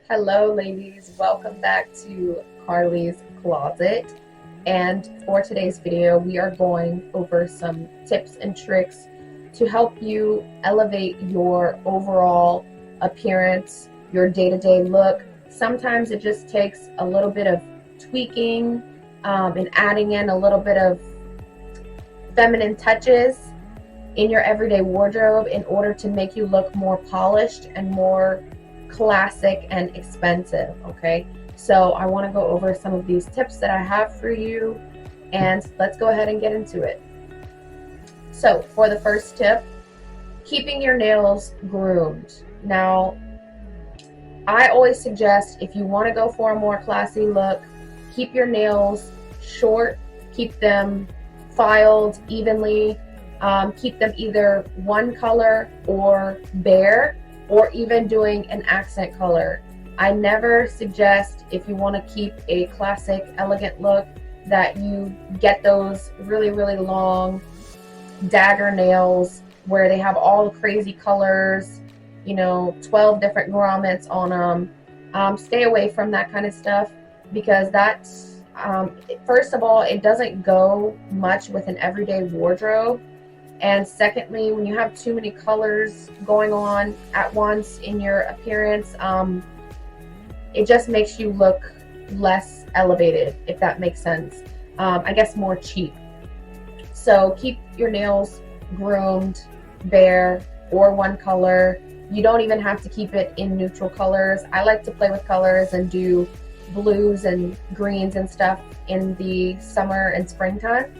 Hello, ladies. Welcome back to Carly's Closet. And for today's video, we are going over some tips and tricks to help you elevate your overall appearance, your day-to-day look. Sometimes it just takes a little bit of tweaking and adding in a little bit of feminine touches in your everyday wardrobe in order to make you look more polished and more classic and expensive. Okay, so I want to go over some of these tips that I have for you, and let's go ahead and get into it. So for the first tip, keeping your nails groomed. Now, I always suggest, if you want to go for a more classy look, keep your nails short, keep them filed evenly, keep them either one color or bare, or even doing an accent color. I never suggest, if you want to keep a classic, elegant look, that you get those really, really long dagger nails where they have all the crazy colors, 12 different grommets on them. Stay away from that kind of stuff, because that's, first of all, it doesn't go much with an everyday wardrobe. And secondly, when you have too many colors going on at once in your appearance, it just makes you look less elevated, if that makes sense. I guess more cheap. So keep your nails groomed, bare, or one color. You don't even have to keep it in neutral colors. I like to play with colors and do blues and greens and stuff in the summer and springtime.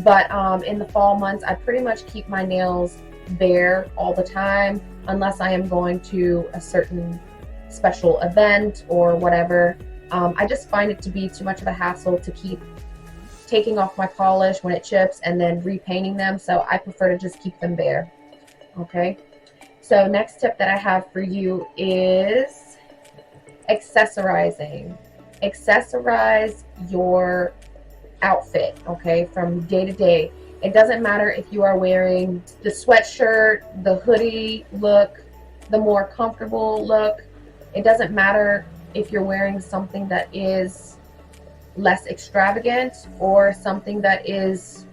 But in the fall months, I pretty much keep my nails bare all the time, unless I am going to a certain special event or whatever. I just find it to be too much of a hassle to keep taking off my polish when it chips and then repainting them, so I prefer to just keep them bare. Okay, so next tip that I have for you is accessorizing. Accessorize your outfit, okay, from day to day. It doesn't matter if you are wearing the sweatshirt, the hoodie look, the more comfortable look. It doesn't matter if you're wearing something that is less extravagant or something that is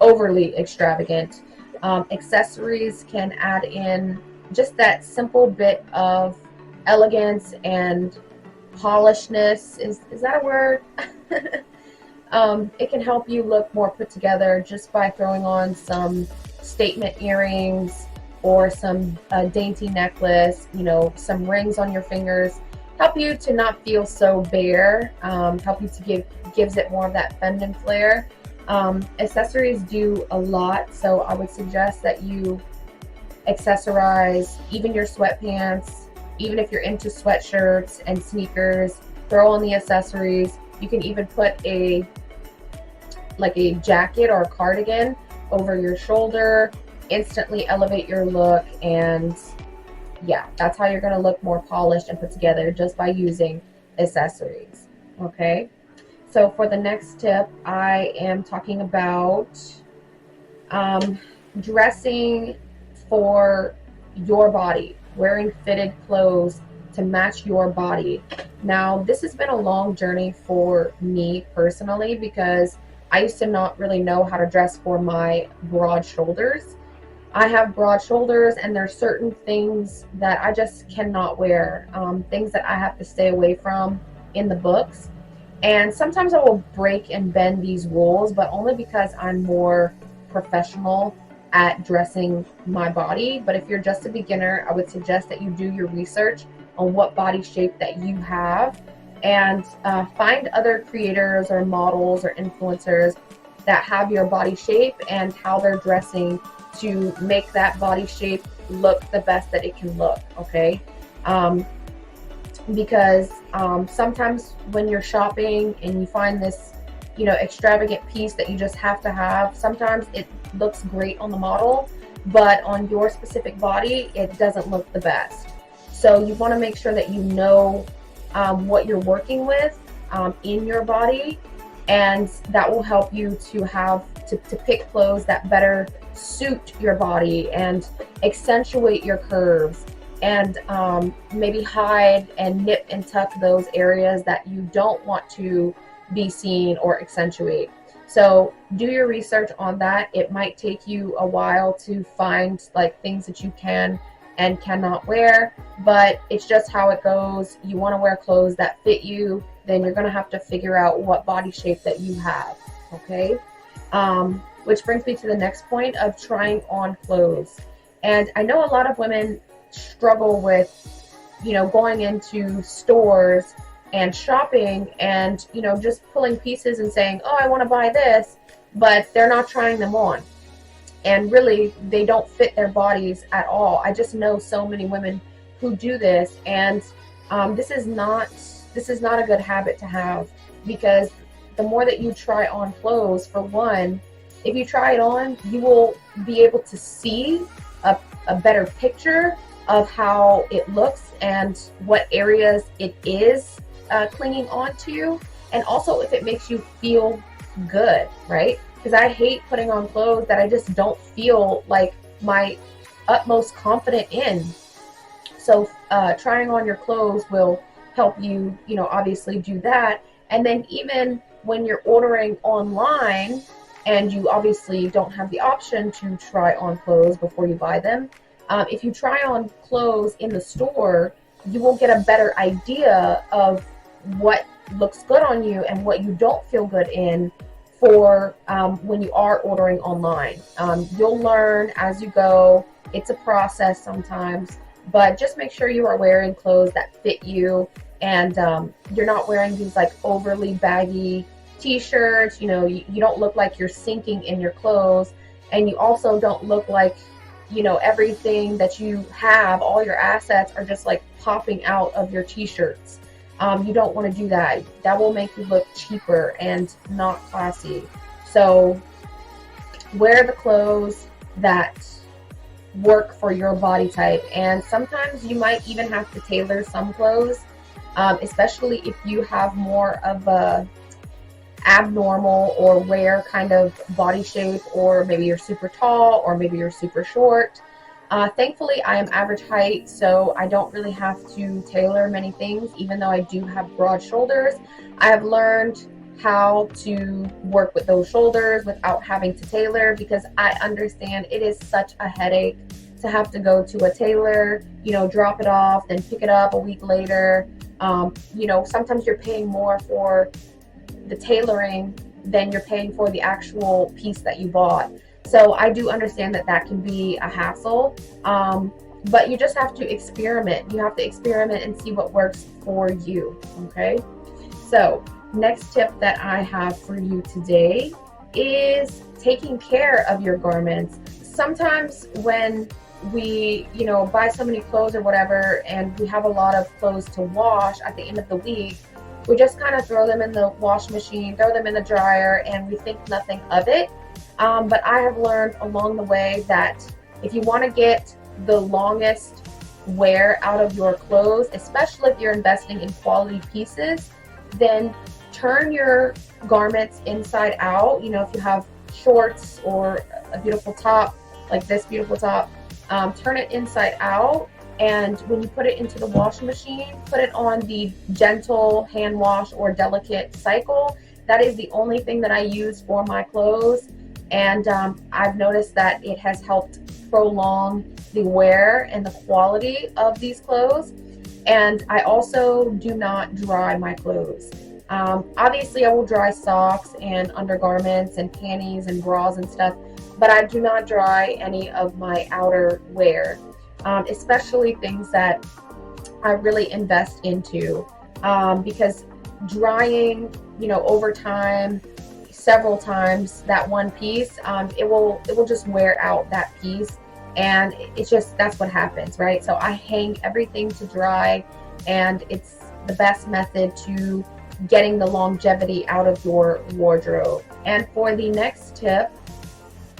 overly extravagant. Accessories can add in just that simple bit of elegance and polishedness. Is that a word? It can help you look more put together just by throwing on some statement earrings or some dainty necklace, some rings on your fingers. Help you to not feel so bare, help you to gives it more of that feminine flair. Accessories do a lot, so I would suggest that you accessorize even your sweatpants. Even if you're into sweatshirts and sneakers, throw on the accessories. You can even put a jacket or a cardigan over your shoulder, instantly elevate your look, and yeah, that's how you're going to look more polished and put together, just by using accessories. Okay, so for the next tip, I am talking about dressing for your body, wearing fitted clothes to match your body. Now, this has been a long journey for me personally, because I used to not really know how to dress for my broad shoulders. I have broad shoulders, and there's certain things that I just cannot wear, things that I have to stay away from in the books. And sometimes I will break and bend these rules, but only because I'm more professional at dressing my body. But if you're just a beginner, I would suggest that you do your research on what body shape that you have, and find other creators or models or influencers that have your body shape and how they're dressing to make that body shape look the best that it can look. Okay, because sometimes when you're shopping and you find this extravagant piece that you just have to have, sometimes it looks great on the model, but on your specific body it doesn't look the best. So you want to make sure that you know what you're working with in your body, and that will help you to have to pick clothes that better suit your body and accentuate your curves and maybe hide and nip and tuck those areas that you don't want to be seen or accentuate. So do your research on that. It might take you a while to find like things that you can and cannot wear, but it's just how it goes. You want to wear clothes that fit you, then you're going to have to figure out what body shape that you have, okay? Which brings me to the next point of trying on clothes. And I know a lot of women struggle with, going into stores and shopping and, just pulling pieces and saying, oh, I want to buy this, but they're not trying them on. And really, they don't fit their bodies at all. I just know so many women who do this, and this is not a good habit to have, because the more that you try on clothes, for one, if you try it on, you will be able to see a better picture of how it looks and what areas it is clinging onto, and also if it makes you feel good, right? Because I hate putting on clothes that I just don't feel like my utmost confident in. So trying on your clothes will help you, obviously do that. And then even when you're ordering online and you obviously don't have the option to try on clothes before you buy them, if you try on clothes in the store, you will get a better idea of what looks good on you and what you don't feel good in for when you are ordering online. You'll learn as you go. It's a process sometimes, but just make sure you are wearing clothes that fit you, and you're not wearing these like overly baggy t-shirts. You don't look like you're sinking in your clothes, and you also don't look like everything that you have, all your assets are just like popping out of your t-shirts. You don't want to do that. That will make you look cheaper and not classy. So wear the clothes that work for your body type, and sometimes you might even have to tailor some clothes, especially if you have more of a abnormal or rare kind of body shape, or maybe you're super tall, or maybe you're super short. Thankfully, I am average height, so I don't really have to tailor many things, even though I do have broad shoulders. I have learned how to work with those shoulders without having to tailor, because I understand it is such a headache to have to go to a tailor, drop it off, then pick it up a week later. Sometimes you're paying more for the tailoring than you're paying for the actual piece that you bought. So I do understand that can be a hassle, but you just have to experiment. You have to experiment and see what works for you, okay? So next tip that I have for you today is taking care of your garments. Sometimes when we, buy so many clothes or whatever, and we have a lot of clothes to wash at the end of the week, we just kind of throw them in the wash machine, throw them in the dryer, and we think nothing of it. But I have learned along the way that if you want to get the longest wear out of your clothes, especially if you're investing in quality pieces, then turn your garments inside out. If you have shorts or a beautiful top, like this beautiful top, turn it inside out. And when you put it into the washing machine, put it on the gentle hand wash or delicate cycle. That is the only thing that I use for my clothes. And I've noticed that it has helped prolong the wear and the quality of these clothes. And I also do not dry my clothes. Obviously, I will dry socks and undergarments and panties and bras and stuff, but I do not dry any of my outer wear. Especially things that I really invest into, because drying, over time, several times, that one piece, it will just wear out that piece, and that's what happens, right? So I hang everything to dry, and it's the best method to getting the longevity out of your wardrobe. And for the next tip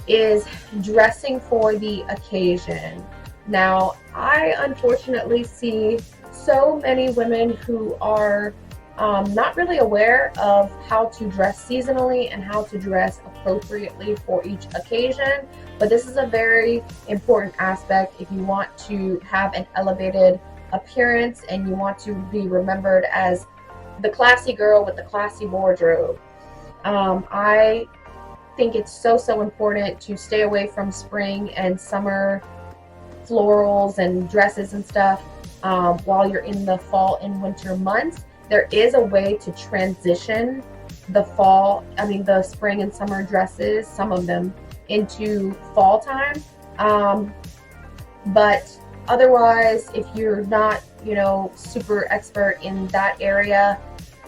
is dressing for the occasion. Now, I unfortunately see so many women who are not really aware of how to dress seasonally and how to dress appropriately for each occasion. But this is a very important aspect if you want to have an elevated appearance and you want to be remembered as the classy girl with the classy wardrobe. I think it's so important to stay away from spring and summer florals and dresses and stuff while you're in the fall and winter months. There is a way to transition the spring and summer dresses, some of them, into fall time. But otherwise, if you're not, super expert in that area,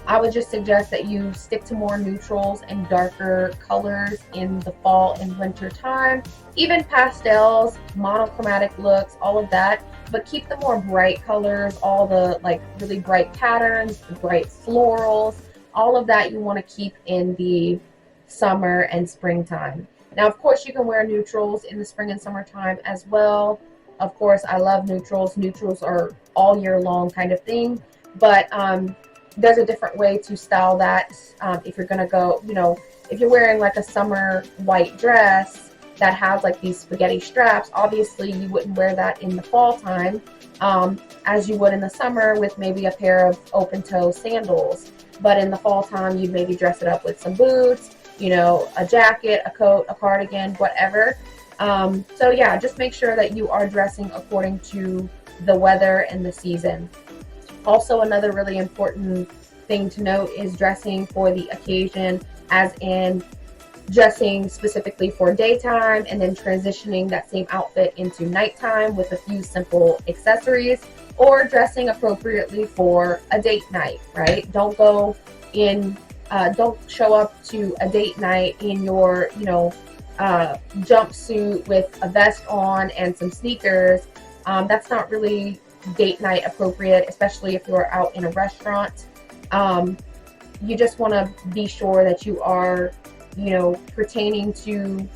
I would just suggest that you stick to more neutrals and darker colors in the fall and winter time. Even pastels, monochromatic looks, all of that. But keep the more bright colors, all the really bright patterns, the bright florals, all of that you want to keep in the summer and springtime. Now, of course, you can wear neutrals in the spring and summertime as well. Of course, I love neutrals. Neutrals are all year long kind of thing. But there's a different way to style that. If you're going to go, if you're wearing like a summer white dress that has like these spaghetti straps, obviously you wouldn't wear that in the fall time as you would in the summer with maybe a pair of open toe sandals. But in the fall time, you'd maybe dress it up with some boots, a jacket, a coat, a cardigan, whatever. So yeah, just make sure that you are dressing according to the weather and the season. Also, another really important thing to note is dressing for the occasion, as in dressing specifically for daytime and then transitioning that same outfit into nighttime with a few simple accessories, or dressing appropriately for a date night, right? Don't show up to a date night in your, jumpsuit with a vest on and some sneakers. That's not really date night appropriate, especially if you're out in a restaurant. You just want to be sure that you are, pertaining to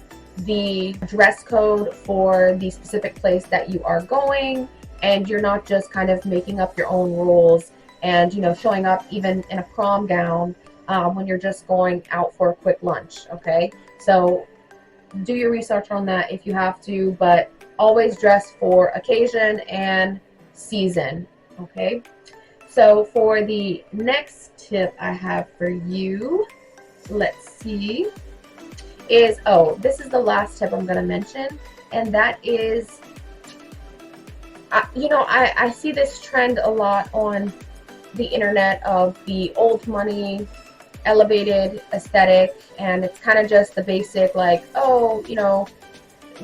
the dress code for the specific place that you are going, and you're not just kind of making up your own rules and, showing up even in a prom gown when you're just going out for a quick lunch, okay? So do your research on that if you have to, but always dress for occasion and season, okay? So for the next tip I have for you, let's see, is, this is the last tip I'm going to mention, and that is, I see this trend a lot on the internet of the old money elevated aesthetic, and it's kind of just the basic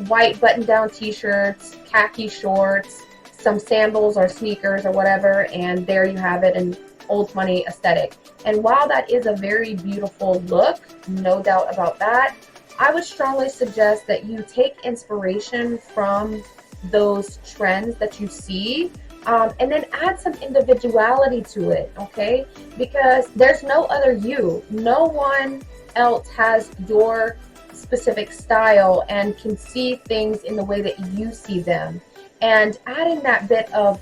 white button-down t-shirts, khaki shorts, some sandals or sneakers or whatever, and there you have it, an old money aesthetic. And while that is a very beautiful look, no doubt about that, I would strongly suggest that you take inspiration from those trends that you see, and then add some individuality to it, okay? Because there's no other you. No one else has your specific style and can see things in the way that you see them. And adding that bit of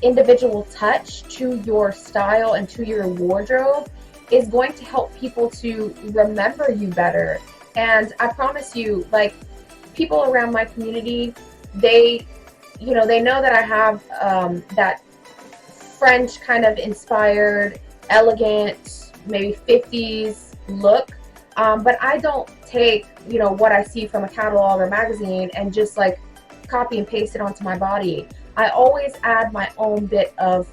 individual touch to your style and to your wardrobe is going to help people to remember you better. And I promise you, people around my community, they know that I have that French kind of inspired, elegant, maybe 50s look. But I don't take, what I see from a catalog or magazine and just copy and paste it onto my body. I always add my own bit of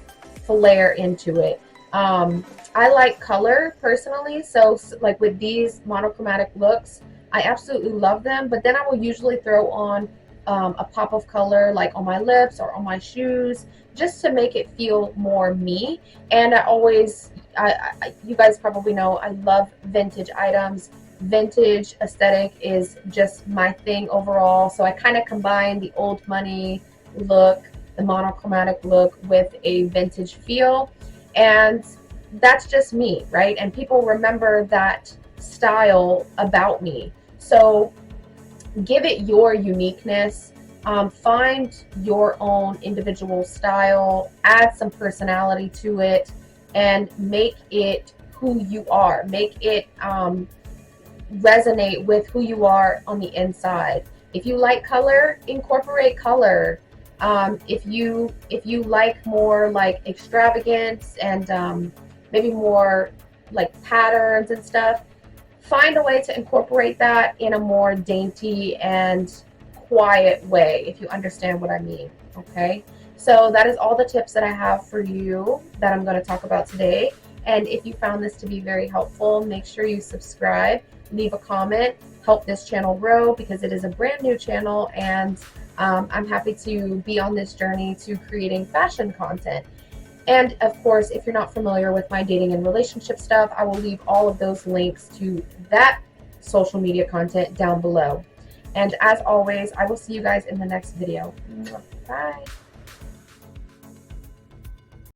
flair into it. I like color personally, so with these monochromatic looks, I absolutely love them, but then I will usually throw on a pop of color on my lips or on my shoes, just to make it feel more me. And you guys probably know I love vintage items. Vintage aesthetic is just my thing overall, so I kind of combine the old money look, the monochromatic look, with a vintage feel, and that's just me, right? And people remember that style about me. So give it your uniqueness, find your own individual style, add some personality to it, and make it who you are. Make it resonate with who you are on the inside. If you like color, incorporate color. If you like more like extravagance and maybe more like patterns and stuff, find a way to incorporate that in a more dainty and quiet way, if you understand what I mean. Okay, so that is all the tips that I have for you that I'm going to talk about today. And if you found this to be very helpful, make sure you subscribe, leave a comment, help this channel grow, because it is a brand new channel, and I'm happy to be on this journey to creating fashion content. And of course, if you're not familiar with my dating and relationship stuff, I will leave all of those links to that social media content down below. And as always, I will see you guys in the next video. Bye.